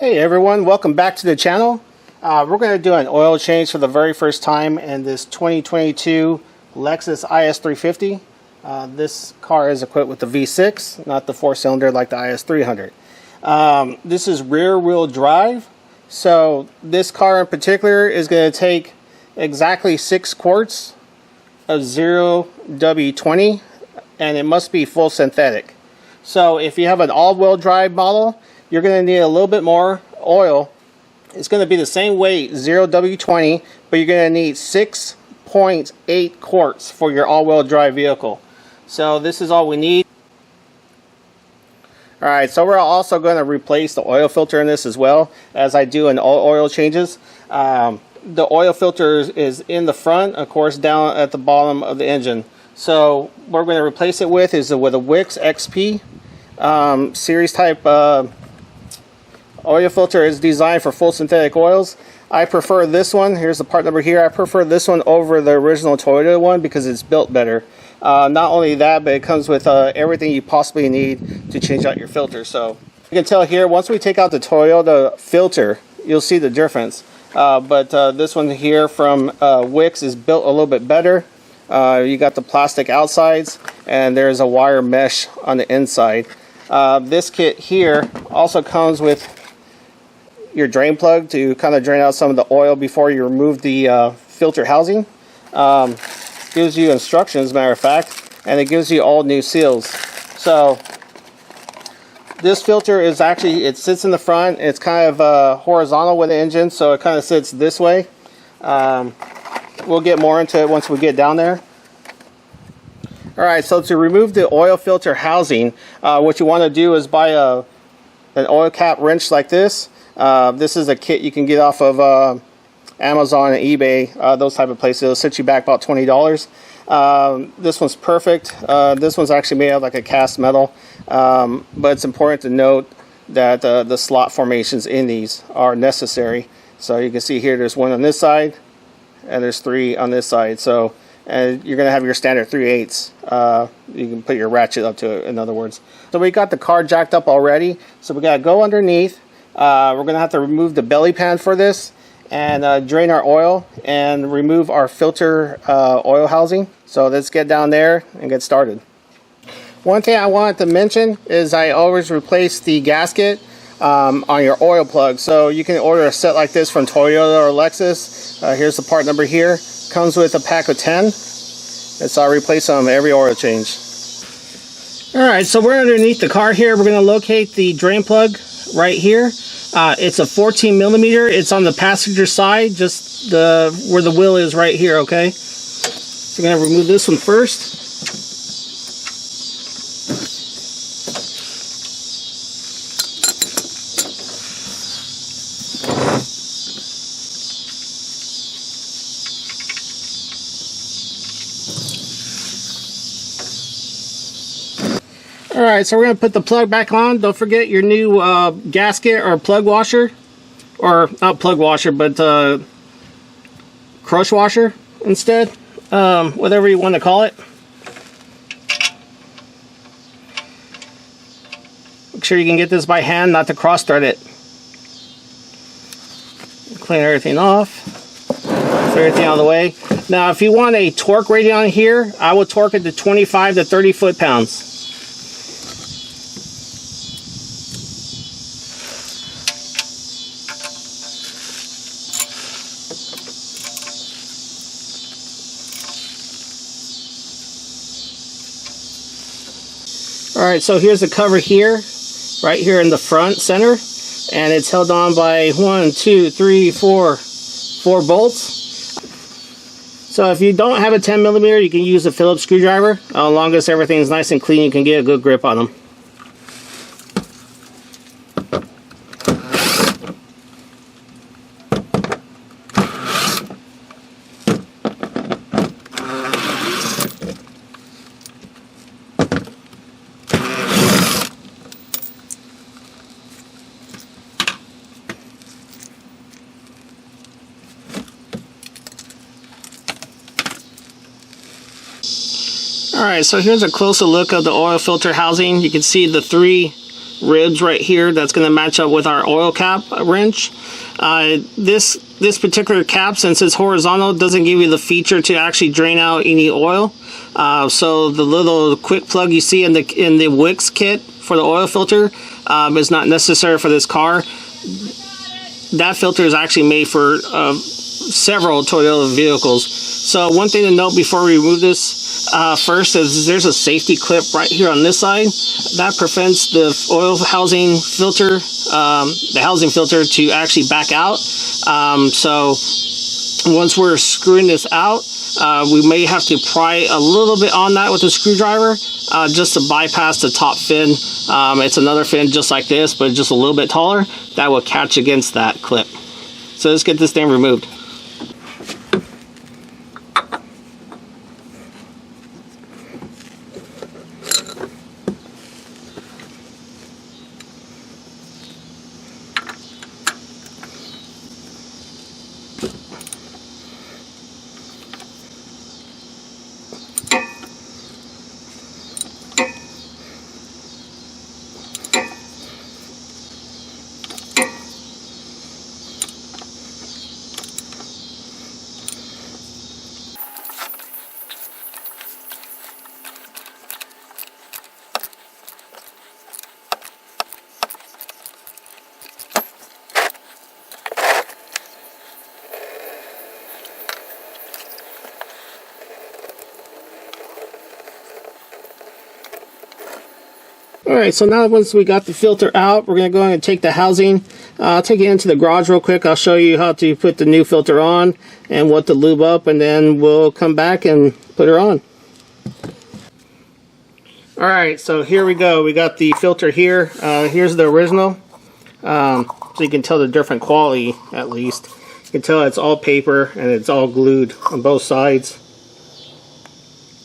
Hey everyone, welcome back to the channel. We're going to do an oil change for the very first time in this 2022 Lexus IS350. This car is equipped with the V6, not the 4-cylinder like the IS300. This is rear wheel drive, so this car in particular is going to take exactly 6 quarts of 0W20, and it must be full synthetic. So if you have an all-wheel drive model, you're going to need a little bit more oil. It's going to be the same weight, 0W20, but you're going to need 6.8 quarts for your all-wheel drive vehicle. So this is all we need. Alright, so we're also going to replace the oil filter in this as well, as I do in all oil changes. The oil filter is in the front, of course, down at the bottom of the engine. So what we're going to replace it with is with a Wix XP series type oil filter. Is designed for full synthetic oils. I prefer this one. Here's the part number here. I prefer this one over the original Toyota one because it's built better. Not only that, but it comes with everything you possibly need to change out your filter. So you can tell here, once we take out the Toyota filter, you'll see the difference. But this one here from Wix is built a little bit better. You got the plastic outsides, and there's a wire mesh on the inside. This kit here also comes with your drain plug to kind of drain out some of the oil before you remove the filter housing. Gives you instructions, as a matter of fact, and it gives you all new seals. So this filter is actually, it sits in the front. It's kind of horizontal with the engine, so it kind of sits this way. We'll get more into it once we get down there. Alright, so to remove the oil filter housing, what you want to do is buy an oil cap wrench like this. This is a kit you can get off of Amazon and eBay, those type of places. It'll set you back about $20. This one's perfect. This one's actually made out of like a cast metal, but it's important to note that the slot formations in these are necessary. So you can see here there's one on this side and there's 3 on this side. So and you're going to have your standard 3/8. You can put your ratchet up to it, in other words. So we got the car jacked up already, so we got to go underneath. We're going to have to remove the belly pan for this and drain our oil and remove our filter oil housing. So let's get down there and get started. One thing I wanted to mention is I always replace the gasket on your oil plug. So you can order a set like this from Toyota or Lexus. Here's the part number here. Comes with a pack of 10. And so I replace them every oil change. Alright, so we're underneath the car here. We're going to locate the drain plug right here. It's a 14 millimeter. It's on the passenger side, just where the wheel is right here, okay? So I'm going to remove this one first. Alright, so we're going to put the plug back on. Don't forget your new gasket or plug washer. Or, not plug washer, but crush washer instead. Whatever you want to call it. Make sure you can get this by hand, not to cross thread it. Clean everything off. Clear everything out of the way. Now, if you want a torque rating on here, I would torque it to 25 to 30 foot-pounds. Alright, so here's the cover here, right here in the front center, and it's held on by 4 bolts. So if you don't have a 10 millimeter, you can use a Phillips screwdriver. As long as everything's nice and clean, you can get a good grip on them. Alright, so here's a closer look of the oil filter housing. You can see the 3 ribs right here that's going to match up with our oil cap wrench. This particular cap, since it's horizontal, doesn't give you the feature to actually drain out any oil. So the little quick plug you see in the Wix kit for the oil filter is not necessary for this car. That filter is actually made for several Toyota vehicles. So one thing to note before we remove this first is there's a safety clip right here on this side that prevents the oil housing filter, the housing filter, to actually back out. So once we're screwing this out, we may have to pry a little bit on that with a screwdriver just to bypass the top fin. It's another fin just like this, but just a little bit taller, that will catch against that clip. So let's get this thing removed. Alright, so now once we got the filter out, we're going to go ahead and take the housing. I'll take it into the garage real quick. I'll show you how to put the new filter on and what to lube up, and then we'll come back and put her on. Alright, so here we go. We got the filter here. Here's the original. So you can tell the different quality, at least. You can tell it's all paper and it's all glued on both sides.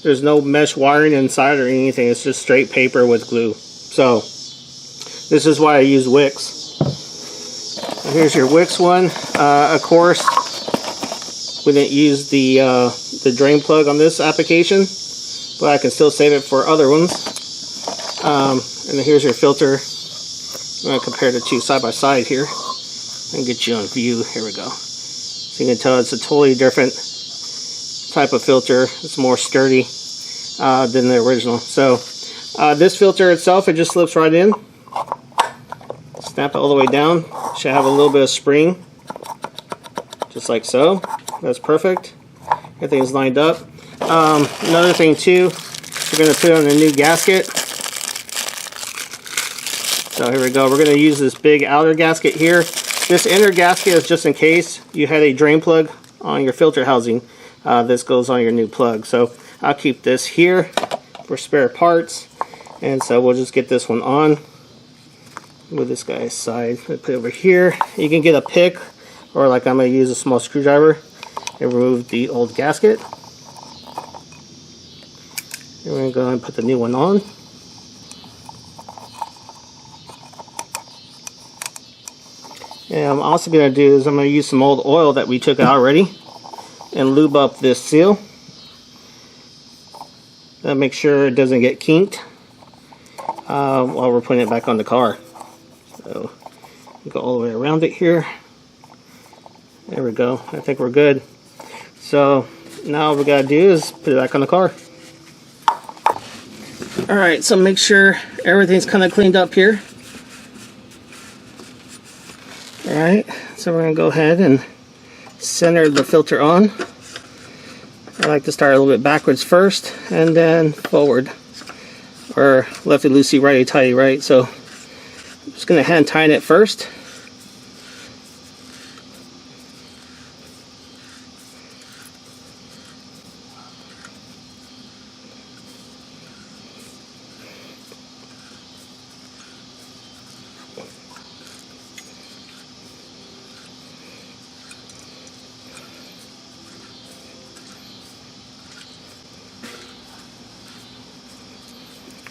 There's no mesh wiring inside or anything. It's just straight paper with glue. So this is why I use Wix. Here's your Wix one. Of course, we didn't use the drain plug on this application, but I can still save it for other ones. And then here's your filter. I'm going to compare the two side by side here and get you on view. Here we go. So you can tell it's a totally different type of filter. It's more sturdy than the original. So this filter itself, it just slips right in. Snap it all the way down. Should have a little bit of spring, just like so. That's perfect. Everything's lined up. Another thing too, we're going to put on a new gasket. So here we go. We're going to use this big outer gasket here. This inner gasket is just in case you had a drain plug on your filter housing. This goes on your new plug. So I'll keep this here for spare parts. And so we'll just get this one on. Move this guy's side. Put it over here. You can get a pick, or like I'm going to use a small screwdriver and remove the old gasket. And we're going to go and put the new one on. And I'm also going to do is I'm going to use some old oil that we took out already and lube up this seal. Make sure it doesn't get kinked while we're putting it back on the car. So go all the way around it here. There we go. I think we're good. So now all we gotta do is put it back on the car. Alright, so make sure everything's kind of cleaned up here. Alright, so we're gonna go ahead and center the filter on. I like to start a little bit backwards first and then forward, or lefty loosey, righty tighty, right? So I'm just going to hand tighten it first.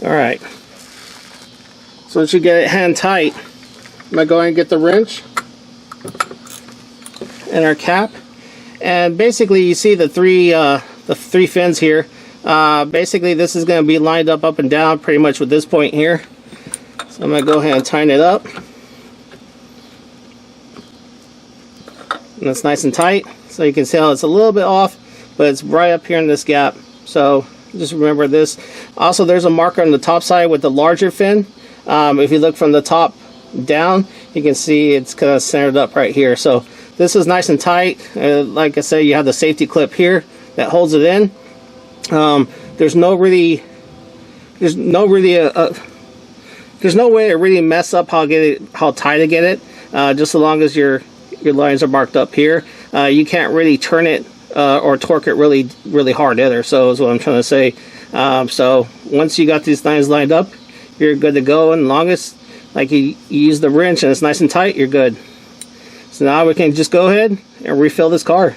Alright, so once you get it hand tight, I'm going to go ahead and get the wrench and our cap. And basically you see the three fins here. Basically this is going to be lined up and down pretty much with this point here. So I'm going to go ahead and tighten it up. And it's nice and tight, so you can tell it's a little bit off, but it's right up here in this gap. So just remember this. Also, there's a marker on the top side with the larger fin. If you look from the top down, you can see it's kind of centered up right here. So this is nice and tight. Like I said, you have the safety clip here that holds it in. There's no way to really mess up how tight to get it. Just as long as your lines are marked up here. You can't really turn it or torque it really hard either. So is what I'm trying to say. So once you got these lines lined up, you're good to go. And long as like you use the wrench and it's nice and tight, you're good. So now we can just go ahead and refill this car.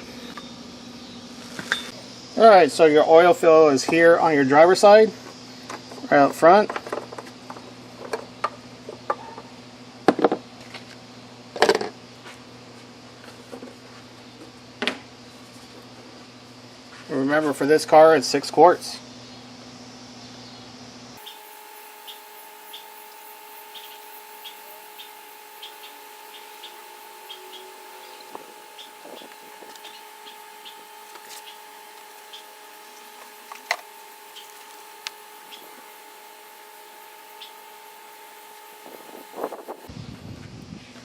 Alright, so your oil fill is here on your driver's side, right up front. And remember, for this car, it's 6 quarts.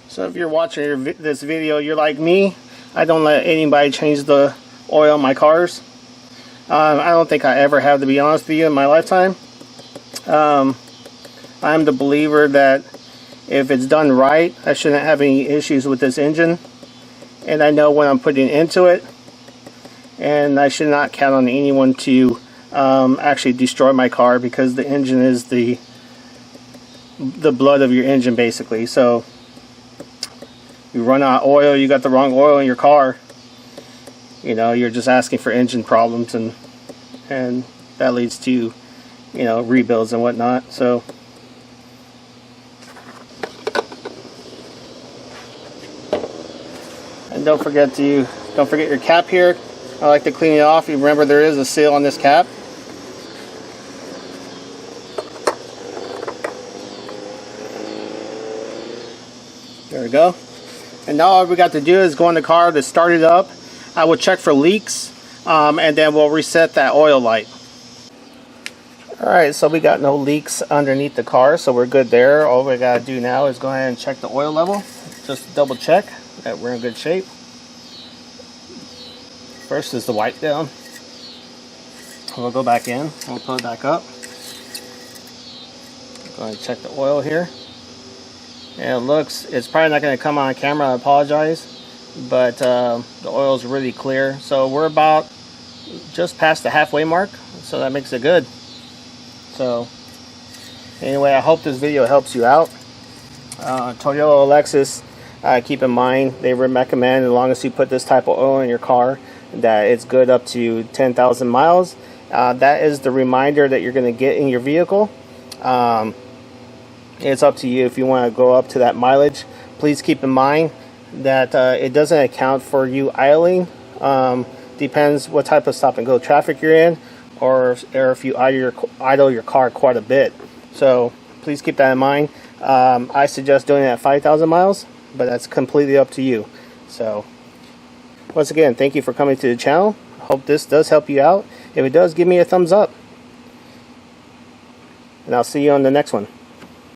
So if you're watching this video, you're like me. I don't let anybody change the oil in my cars. I don't think I ever have, to be honest with you, in my lifetime. I'm the believer that if it's done right, I shouldn't have any issues with this engine. And I know what I'm putting into it. And I should not count on anyone to actually destroy my car, because the engine is the blood of your engine, basically. So you run out of oil, you got the wrong oil in your car, you know, you're just asking for engine problems, and that leads to, you know, rebuilds and whatnot. So and don't forget your cap here. I like to clean it off. You remember, there is a seal on this cap. There we go. And now all we got to do is go in the car to start it up. I will check for leaks, and then we'll reset that oil light. Alright, so we got no leaks underneath the car, so we're good there. All we got to do now is go ahead and check the oil level. Just double check that we're in good shape. First is the wipe down. We'll go back in, we'll put it back up. Go ahead and check the oil here. And it's probably not going to come on camera, I apologize, but the oil is really clear. So we're about just past the halfway mark, so that makes it good. So anyway, I hope this video helps you out. Toyota, Lexus, keep in mind, they recommend, as long as you put this type of oil in your car, that it's good up to 10,000 miles. That is the reminder that you're going to get in your vehicle. It's up to you if you want to go up to that mileage. Please keep in mind that it doesn't account for you idling. Depends what type of stop and go traffic you're in, or if you idle your car quite a bit. So please keep that in mind. I suggest doing it at 5,000 miles, but that's completely up to you. So once again, thank you for coming to the channel. Hope this does help you out. If it does, give me a thumbs up. And I'll see you on the next one.